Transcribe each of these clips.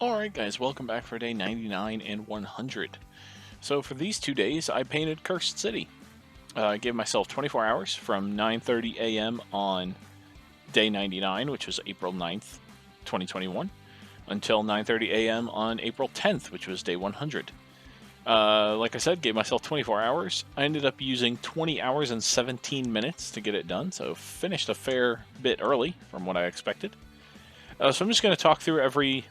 Alright guys, welcome back for day 99 and 100. So for these 2 days, I painted Cursed City. I gave myself 24 hours from 9:30 a.m. on day 99, which was April 9th, 2021, until 9:30 a.m. on April 10th, which was day 100. Like I said, gave myself 24 hours. I ended up using 20 hours and 17 minutes to get it done, so finished a fair bit early from what I expected. So I'm just going to talk through every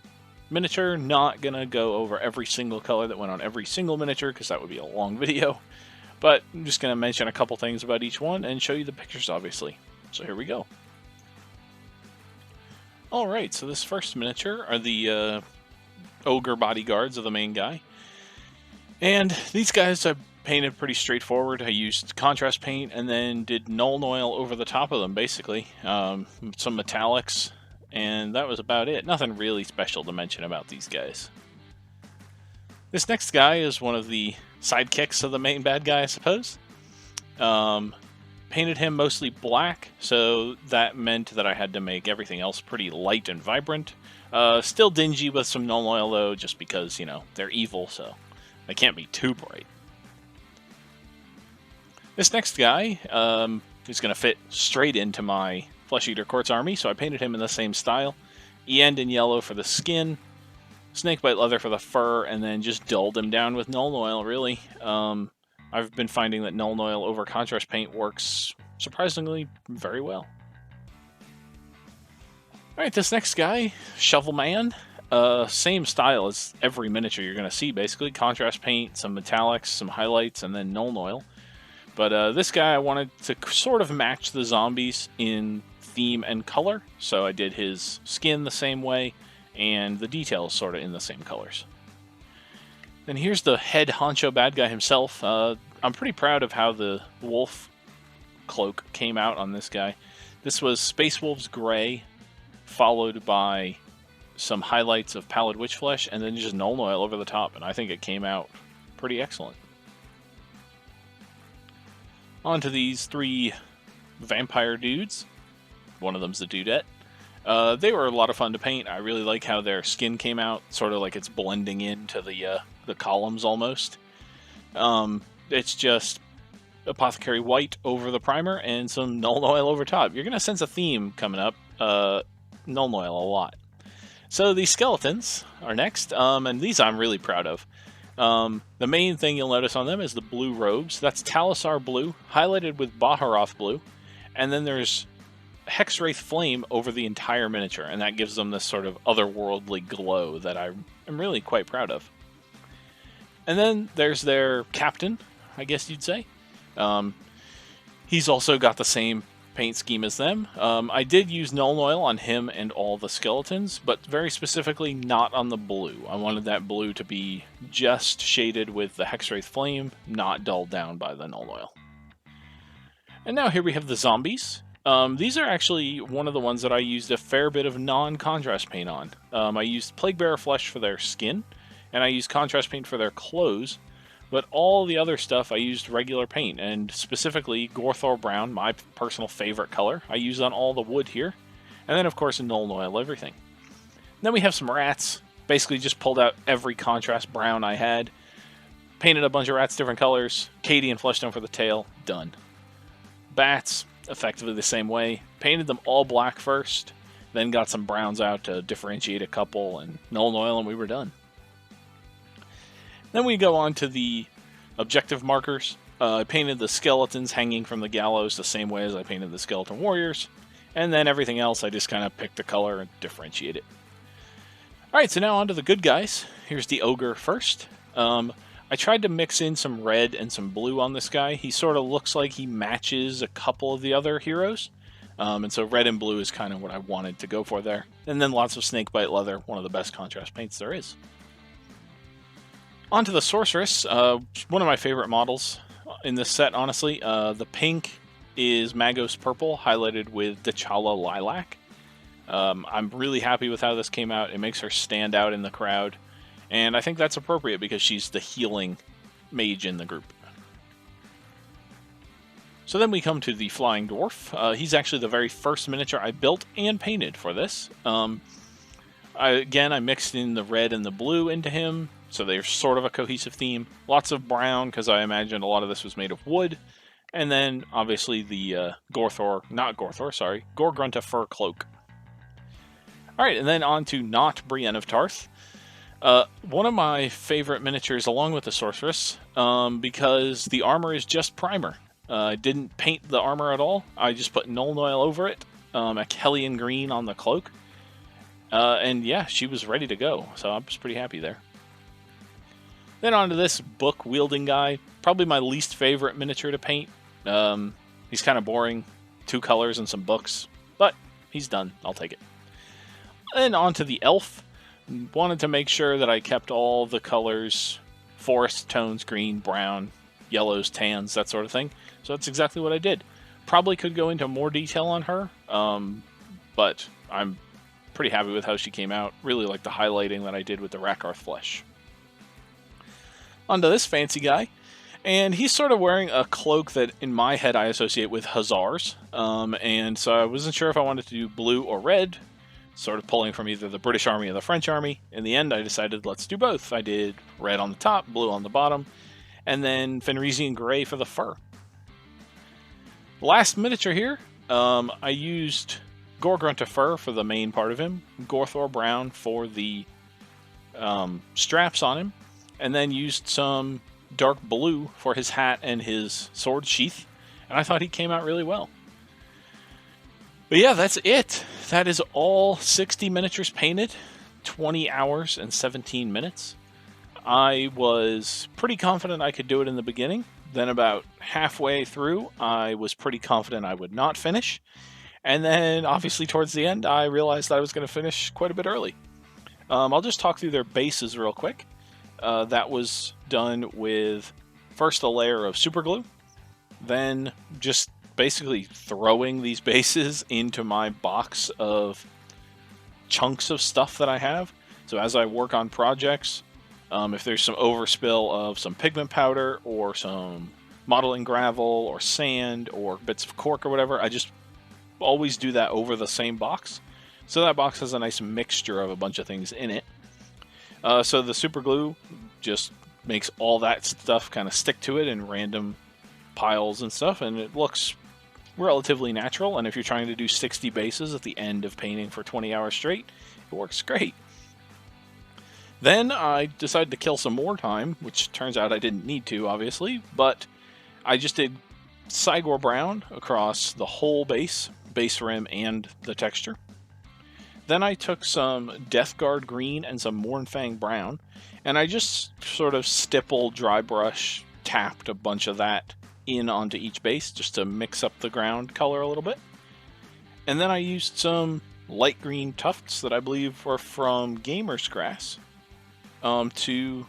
miniature, not gonna go over every single color that went on every single miniature because that would be a long video, but I'm just gonna mention a couple things about each one and show you the pictures, obviously. So here we go. Alright, so this first miniature are the ogre bodyguards of the main guy, and these guys I painted pretty straightforward. I used contrast paint and then did Null Oil over the top of them, basically. Some metallics, and that was about it. Nothing really special to mention about these guys. This next guy is one of the sidekicks of the main bad guy, I suppose. Painted him mostly black, so that meant that I had to make everything else pretty light and vibrant. Still dingy with some Null Oil, though, just because, you know, they're evil, so they can't be too bright. This next guy is going to fit straight into my Flesh Eater Quartz Army, so I painted him in the same style. End in yellow for the skin, snakebite leather for the fur, and then just dulled him down with Null Oil, really. I've been finding that Null Oil over contrast paint works surprisingly very well. Alright, this next guy, Shovel Man. Same style as every miniature you're going to see, basically. Contrast paint, some metallics, some highlights, and then Null Oil. But this guy I wanted to sort of match the zombies in theme and color, so I did his skin the same way, and the details sort of in the same colors. Then here's the head honcho bad guy himself. I'm pretty proud of how the wolf cloak came out on this guy. This was Space Wolves Gray, followed by some highlights of Pallid Witch Flesh, and then just Null Oil over the top, and I think it came out pretty excellent. On to these three vampire dudes. One of them's the dudette. They were a lot of fun to paint. I really like how their skin came out, sort of like it's blending into the columns almost. It's just apothecary white over the primer and some Null Oil over top. You're going to sense a theme coming up. Null Oil a lot. So these skeletons are next, and these I'm really proud of. The main thing you'll notice on them is the blue robes. That's Talisar blue, highlighted with Baharoth blue, and then there's Hexwraith flame over the entire miniature, and that gives them this sort of otherworldly glow that I am really quite proud of. And then there's their captain, I guess you'd say. He's also got the same paint scheme as them. I did use Null Oil on him and all the skeletons, but very specifically not on the blue. I wanted that blue to be just shaded with the Hexwraith flame, not dulled down by the Null Oil. And now here we have the zombies. These are actually one of the ones that I used a fair bit of non-contrast paint on. I used Plaguebearer Flesh for their skin, and I used contrast paint for their clothes, but all the other stuff I used regular paint, and specifically Gorthor Brown, my personal favorite color. I used on all the wood here, and then of course in Null Oil everything. Then we have some rats. Basically just pulled out every contrast brown I had, painted a bunch of rats different colors, Cadian Fleshstone for the tail, done. Bats, effectively the same way. Painted them all black first, then got some browns out to differentiate a couple, and Null Oil, and we were done. Then we go on to the objective markers. I painted the skeletons hanging from the gallows the same way as I painted the skeleton warriors, and then everything else I just kind of picked a color and differentiate it. Alright, so now on to the good guys. Here's the ogre first. I tried to mix in some red and some blue on this guy. He sort of looks like he matches a couple of the other heroes. And so red and blue is kind of what I wanted to go for there. And then lots of snakebite leather, one of the best contrast paints there is. On to the sorceress, one of my favorite models in this set, honestly. The pink is Magos Purple, highlighted with T'Challa Lilac. I'm really happy with how this came out. It makes her stand out in the crowd. And I think that's appropriate because she's the healing mage in the group. So then we come to the Flying Dwarf. He's actually the very first miniature I built and painted for this. I mixed in the red and the blue into him, so they're sort of a cohesive theme. Lots of brown, because I imagined a lot of this was made of wood. And then, obviously, the Gore-Grunta fur cloak. Alright, and then on to not Brienne of Tarth. One of my favorite miniatures, along with the Sorceress, because the armor is just primer. I didn't paint the armor at all. I just put Nuln Oil over it, a Hellion green on the cloak. And yeah, she was ready to go, so I was pretty happy there. Then on to this book-wielding guy. Probably my least favorite miniature to paint. He's kind of boring. 2 colors and some books. But he's done. I'll take it. Then on to the elf. Wanted to make sure that I kept all the colors. Forest tones, green, brown, yellows, tans, that sort of thing. So that's exactly what I did. Probably could go into more detail on her. But I'm pretty happy with how she came out. Really like the highlighting that I did with the Rakarth flesh. Onto this fancy guy. And he's sort of wearing a cloak that, in my head, I associate with Hussars. And so I wasn't sure if I wanted to do blue or red, sort of pulling from either the British Army or the French Army. In the end, I decided let's do both. I did red on the top, blue on the bottom, and then Fenrisian gray for the fur. Last miniature here, I used Gore-Grunta fur for the main part of him, Gorthor brown for the straps on him, and then used some dark blue for his hat and his sword sheath, and I thought he came out really well. But yeah, that's it. That is all 60 miniatures painted, 20 hours and 17 minutes. I was pretty confident I could do it in the beginning. Then about halfway through, I was pretty confident I would not finish. And then, obviously, towards the end, I realized I was going to finish quite a bit early. I'll just talk through their bases real quick. That was done with first a layer of super glue, then just basically throwing these bases into my box of chunks of stuff that I have. So as I work on projects, if there's some overspill of some pigment powder or some modeling gravel or sand or bits of cork or whatever, I just always do that over the same box. So that box has a nice mixture of a bunch of things in it. So the super glue just makes all that stuff kind of stick to it in random piles and stuff, and it looks relatively natural. And if you're trying to do 60 bases at the end of painting for 20 hours straight, it works great. Then I decided to kill some more time, which turns out I didn't need to, obviously, but I just did Cygor brown across the whole base rim, and the texture. Then I took some Deathguard green and some Mournfang brown, and I just sort of stipple, dry brush, tapped a bunch of that in onto each base just to mix up the ground color a little bit. And then I used some light green tufts that I believe were from Gamer's Grass to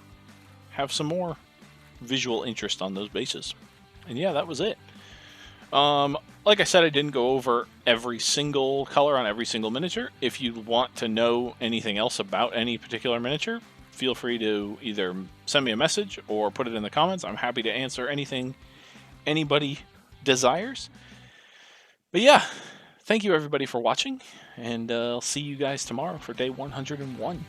have some more visual interest on those bases. And yeah, that was it. Like I said, I didn't go over every single color on every single miniature. If you want to know anything else about any particular miniature, feel free to either send me a message or put it in the comments. I'm happy to answer anything anybody desires. But yeah, thank you everybody for watching, and I'll see you guys tomorrow for day 101.